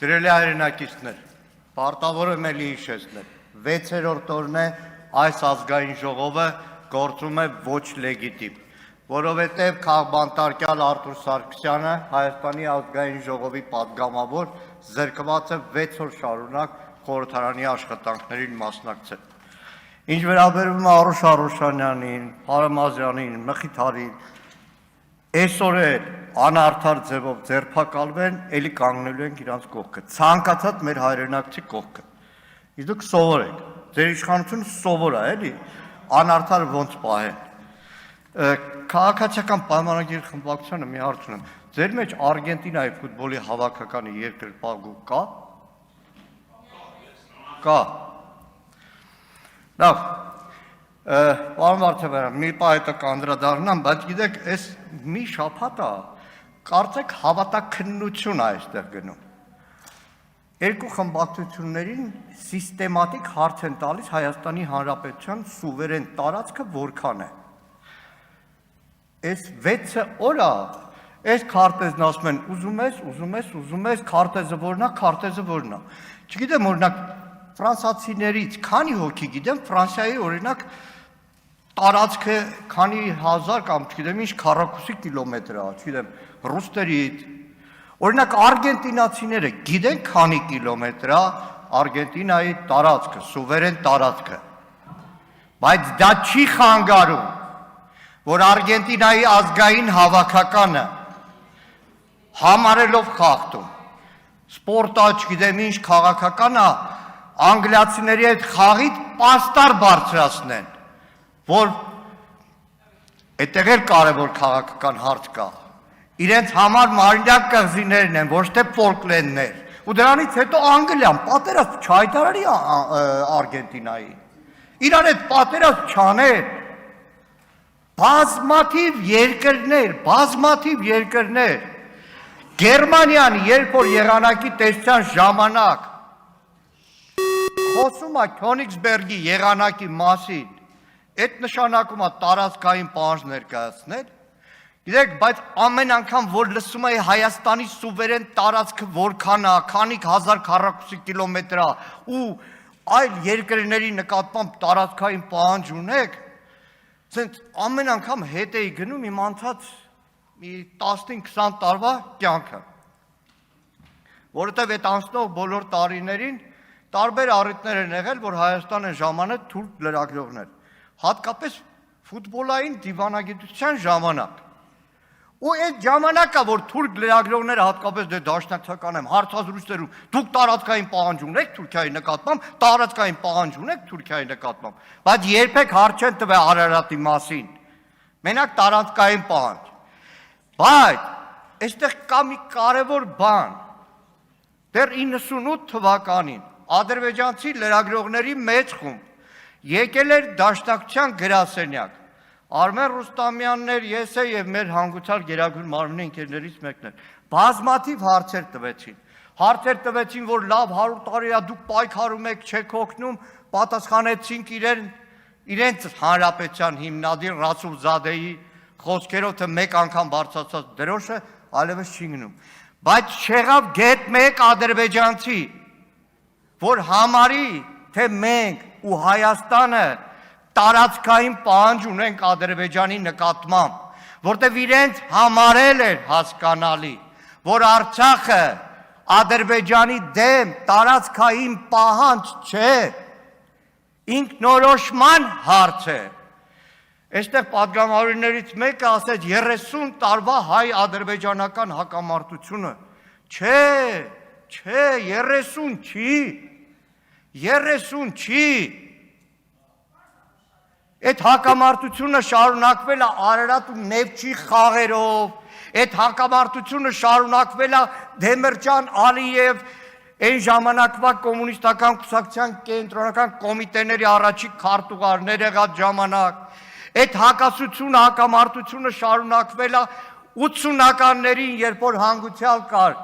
Սիրելի հայրենակիցներ, պարտավոր եմ էլի հիշեցնել, 6-րդ օրն է այս ազգային ժողովը գործում է ոչ լեգիտիմ, որովհետև քաղբանտարկյալ Արթուր Սարգսյանը Հայաստանի ազգային ժողովի պատգամավոր զրկված է 6 օր շարունակ խորհրդարանի աշխատանքներին մասնակցել։ Ինչ վերաբերում է Արուշ Արուշանյանին, Հարամազյանին, Մխիթարին, այսօր էլ անարդար ձևով ձերբակալվեն, էլի կանգնելու ենք իրանց կողքը, ցանկացած մեր հայրենակցի կողքը։ Իսկ դուք սովոր եք, ձեր իշխանությունը սովոր է, էլի, անարդար ոնց պահեն։ Քաղաքացիական պայմանագիր խմբակցությանը մի հարց ունեմ, ձեր մեջ Արգենտինայի ֆուտբոլի հավաքականի երկրպագու կա։ Կա։ Լավ, պարոն Վարդապետյան, մի պահ հետո կանդրադառնամ, բայց գիտեք, այս մի շաբաթ է, կարծեք հավատաքննություն է այստեղ գնում։ Երկու խմբակցություններին սիստեմատիկ հարց են տալիս Հայաստանի Հանրապետության սուվերեն տարածքը որքան է։ Այս 6 օր է, այս քարտեզն ասում են, ուզում ես, քարտեզը որն է։ Չգիտեմ, օրինակ, ֆրանսիացիներից քանի հոգի գիտեմ, Ֆրանսիայի օրինակ տարածքը քանի հազար կամ չգիտեմ ինչ քառակուսի կիլոմետր է, չգիտեմ, ռուսներից։ Օրինակ արգենտինացիները գիտեն քանի կիլոմետր է Արգենտինայի տարածքը, սուվերեն տարածքը։ Բայց դա չի խանգարում, որ Արգենտինայի ազգային հավաքականը համարելով խախտում, սպորտա, չգիտեմ ինչ քաղաքականը անգլիացիների հետ խաղից պաստար բարձրացնեն, որ այդտեղ էլ կարևոր քաղաքական հարց կա։ Իրենց համար մարմնյակ կղզիներն են, ոչ թե ֆոլկլենդներ։ Ու դրանից հետո Անգլիան պատերազմ չհայտարարի Արգենտինայի։ Իրան հետ պատերազմ չաներ։ Բազմաթիվ երկրներ, Գերմանիան, երբ որ եղանակի տեսության ժամանակ խոսում է Քյոնիգսբերգի եղանակի մասին, այդ նշանակում է տարածքային պահանջ ներկայացնել, գիտեք, բայց ամեն անգամ, որ լսում է Հայաստանի սուվերեն տարածքը որքան է, քանի հազար քառակուսի կիլոմետր է, ու այլ երկրների նկատմամբ տարածքային պահանջ ունեք, ցենց ամեն անգամ հետ էի գնում իմ անցած 15-20 տարվա կյանքը, որովհետև այդ անցնող բոլոր տարիներին տարբեր առիթներ են եղել, որ Հայաստան են ժամանել թուրք լրագրողներ, հատկապես ֆուտբոլային դիվանագիտության ժամանակ։ Ու այդ ժամանակը, որ թուրք լրագրողները հատկապես դե դաշնակցական եմ, հարցազրույցներում դուք տարածքային պահանջ ունեք Թուրքիայի նկատմամբ, տարածքային պահանջ ունեք Թուրքիայի նկատմամբ, բայց երբեք հարց չեն տվել Արարատի մասին։ Մենակ տարածքային պահանջ։ Բայց այստեղ կա մի կարևոր բան։ Դեռ 98 թվականին ադրբեջանցի լրագրողների մեծ խումբ եկել էր դաշնակցության գրասենյակ։ Արմեն Ռուստամյաններ, ես եւ մեր հանգուցալ գերագույն մարմնի ընկերներից մեկն էր։ Բազմաթիվ հարցեր տվեցին, որ լավ 100 տարի է դուք պայքարում եք, չեք օգնում, պատասխանեցինք իրենց հանրապետության հիմնադիր Ռասուլզադեի խոսքերով, թե մեկ անգամ բարձրացած դրոշը այլևս չի գնում։ Բայց չեղավ գետ մեկ ադրբեջանցի, որ համարի, թե մենք ու Հայաստանը տարածքային պահանջ ունենք Ադրբեջանի նկատմամբ, որտեղ իրենց համարել էր հասկանալի, որ Արցախը Ադրբեջանի դեմ տարածքային պահանջ չէ, ինքնորոշման հարց է։ Այստեղ պատգամավորներից մեկը ասեց 30 տարվա հայ-ադրբեջանական հակամարտությունը, չէ, 30 չի, այդ հակամարտությունը շարունակվել է Արարատ ու Նևչի խաղերով, այդ հակամարտությունը շարունակվել է Դեմիրճան Ալիև, այն ժամանակվա կոմունիստական կուսակցության կենտրոնական կոմիտեների առաջի քարտուղարներ եղած ժամանակ, այդ հակամարտությունը շարունակվել է 80-ականներին, երբ որ հանգուցյալ կար,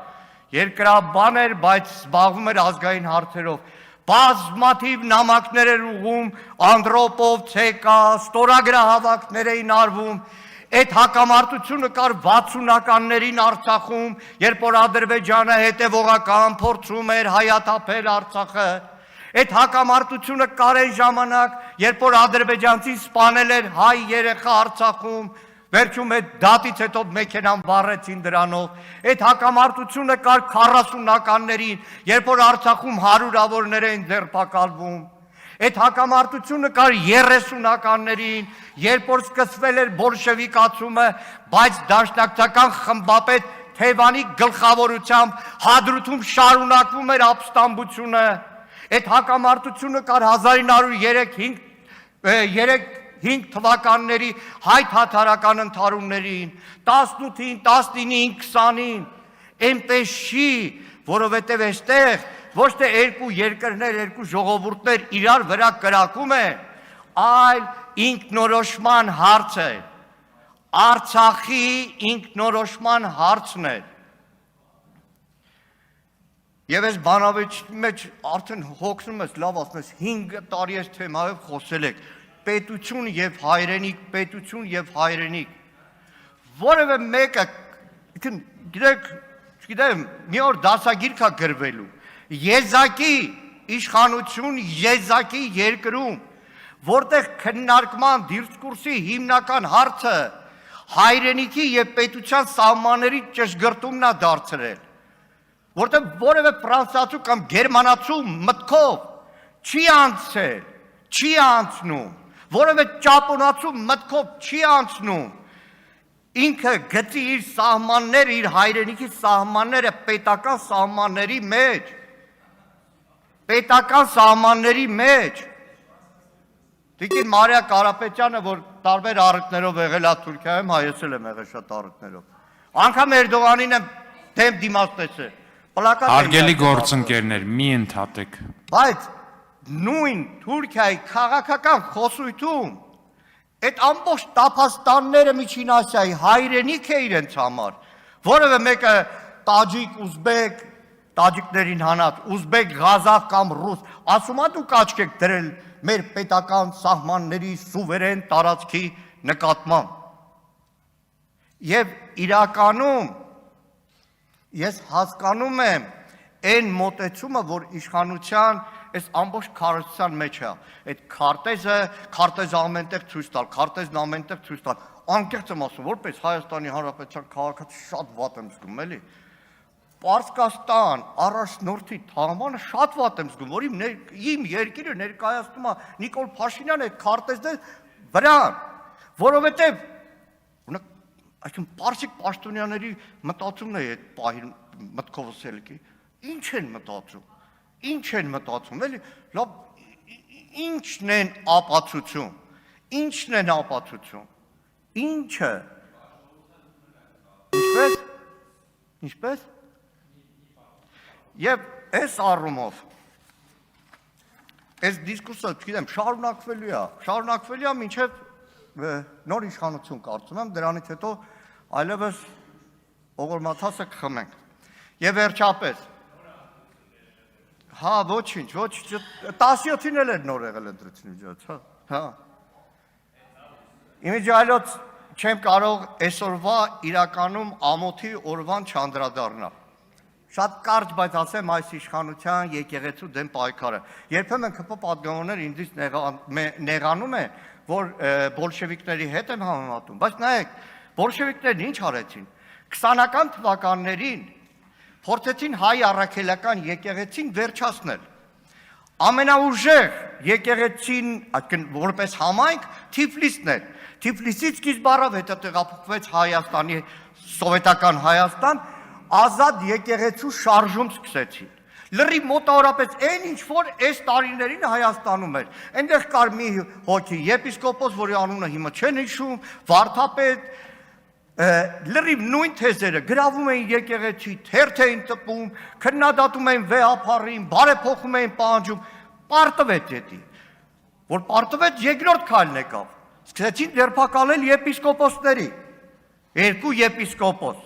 երկրաբան էր, բայց զբաղվում էր ազգային հարցերով, բազմաթիվ նամակներ էր ուղում, Անդրոպով, ՑԿ, ստորագրահավաքներ էին արվում, Այդ հակամարտությունը կար 60-ականներին Արցախում, երբ որ Ադրբեջանը հետևողական փորձում էր հայաթափել Արցախը։ Այդ հակամարտությունը կար այն ժամանակ, երբ որ ադրբեջանցին սպանել էր հայ երեխա Արցախում, վերջում այդ դատից հետո մեքենան վառեցին դրանով։ Այդ հակամարտությունը կար 40-ականներին, երբ որ Արցախում հարյուրավորներ էին ձերբակալվում։ Այդ հակամարտությունը կար 30-ականներին, երբ որ սկսվել էր բոլշևիկացումը, բայց դաշնակցական խմբապետ Թևանի գլխավորությամբ Հադրութում շարունակվում էր ապստամբությունը։ Այդ հակամարտությունը կար 1903-5 թվականների հայ-թաթարական ընդհարումներին, 18-ին, 19-ին, 20-ին, այնպես չի, որովհետև այստեղ ոչ թե երկու երկրներ, երկու ժողովուրդներ իրար վրա կրակում են, այլ ինքնորոշման հարց է, Արցախի ինքնորոշման հարցն է։ Եվ այս բանավեճի մեջ արդեն հոգնում ես, լավ ասում ես, 5 տարի այս թեմայով խոսել եք, պետություն և հայրենիք, պետություն և հայրենիք, որևէ մեկը, գիտեմ, մի օր դասագիր կա գրվելու, եզակի իշխանություն, եզակի երկրում, որտեղ քննարկման դիսկուրսի հիմնական հարցը հայրենիքի և պետության սահմանների ճշգրտումն է դարձրել, որտեղ որևէ ֆրանսիացու կամ գերմանացու մտքով չի անցել, չի անցնում, որևէ ճապոնացու մտքով չի անցնում, ինքը գծի իր սահմանները, իր հայրենիքի սահմանները պետական սահմանների մեջ, պետական սահմանների մեջ։ Տիկին Մարիա Կարապետյանը, որ տարբեր առիթներով եղել է Թուրքիայում, ես էլ եմ եղել շատ առիթներով, անգամ Էրդողանին եմ դեմ դիմաց տեսել, Հարգելի գործընկերներ, մի ընդհատեք։ Բայց նույն Թուրքիայի քաղաքական խոսույթում այդ ամբողջ տափաստանները Միջին Ասիայի հայրենիք է իրենց համար, որևէ մեկը տաջիկ, ուզբեկ, տաջիկներին հանած, ուզբեկ, ղազախ կամ ռուս, ասում ա դուք աչք եք դրել մեր պետական սահմանների սուվերեն տարածքի նկատմամբ։ Եվ իրականում ես հասկանում եմ այն մոտեցումը, որ իշխանության այս ամբողջ քարոզության մեջ է, այդ քարտեզը ամենտեղ ցույց տալ, քարտեզն ամենտեղ ցույց տալ, անկեղծ եմ ասում, որպես Հայաստանի Հանրապետության քաղաքացի շատ վատ եմ զգում, էլի։ Պարսկաստան, առաջնորդի թաղմանը շատ վատ եմ զգում, որ իմ երկիրը ներկայացնում է Նիկոլ Փաշինյանը այդ քարտեզը վրան, որովհետև այսինքն պարսիկ պաշտոնյաների մտածումն է այդ պահին մտքովս ելքի, ինչ են մտածում, էլի, լավ, ինչն են ապացություն, ինչը, ինչպես, և այս առումով, այս դիսկուրսը, չգիտեմ, շարունակվելու է մինչև նոր իշխանություն կարծում եմ, դրանից հետո այլևս օղորմաթասը կխմենք։ Եվ վերջապես, հա, ոչինչ, 17-ին էլ էր նոր եղել ընտրություն միջոց, հա։ Իմիջիայլոց չեմ կարող այսօրվա իրականում ամոթի օրվան չանդրադառնալ։ Շատ կարճ, բայց ասեմ այս իշխանության եկեղեցու դեմ պայքարը։ Երբեմն ԿՊ պատգամավորներ ինձից նեղանում է, որ բոլշևիկների հետ եմ համեմատում, բայց նայեք, բոլշևիկներն ինչ արեցին, 20-ական թվականներին փորձեցին հայ առաքելական եկեղեցին վերջացնել, ամենաուժեղ եկեղեցին, որպես համայնք, Թիֆլիսն էր, Թիֆլիսից սկիզբ առավ, հետո տեղափոխվեց Հայաստանի, սովետական Հայաստան, ազատ եկեղեցու շարժում սկսեցին, լրիվ մոտավորապես այն ինչ որ այս տարիներին Հայաստանում էր, այնտեղ կար մի հոգի եպիսկոպոս, որի անունը հիմա չեն հիշում, վարդապետ, լրիվ նույն թեզերը գրավում էին եկեղեցի, թերթ էին տպում, քննադատում էին վեհափառին, բարեփոխում էին պահանջում, պարտվեց էդի, որ պարտվեց երկրորդ քայլն եկավ, սկսեցին ձերբակալել եպիսկոպոսների, 2 եպիսկոպոս,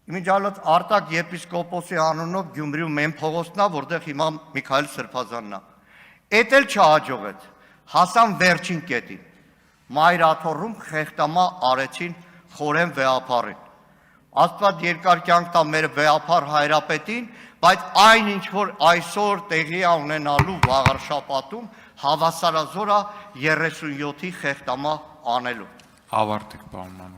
իմիջիայլոց Արտակ եպիսկոպոսի անունով Գյումրիում մեն փողոցն է, որտեղ հիմա Միքայել Սրբազանն է, էդ էլ չհաջողեց, հասան վերջին կետին, մայրաթոռում խեղտամա արեցին խորեն վեհապարին։ Աստված երկար կյանք տա մեր վեհապար հայրապետին, բայց այն ինչ որ այսօր տեղի է ունենալու վաղար շաբաթում, հավասարազոր է 37-ի խեղտամա անելու։ Ավարտեք, պարոն Մանուկ։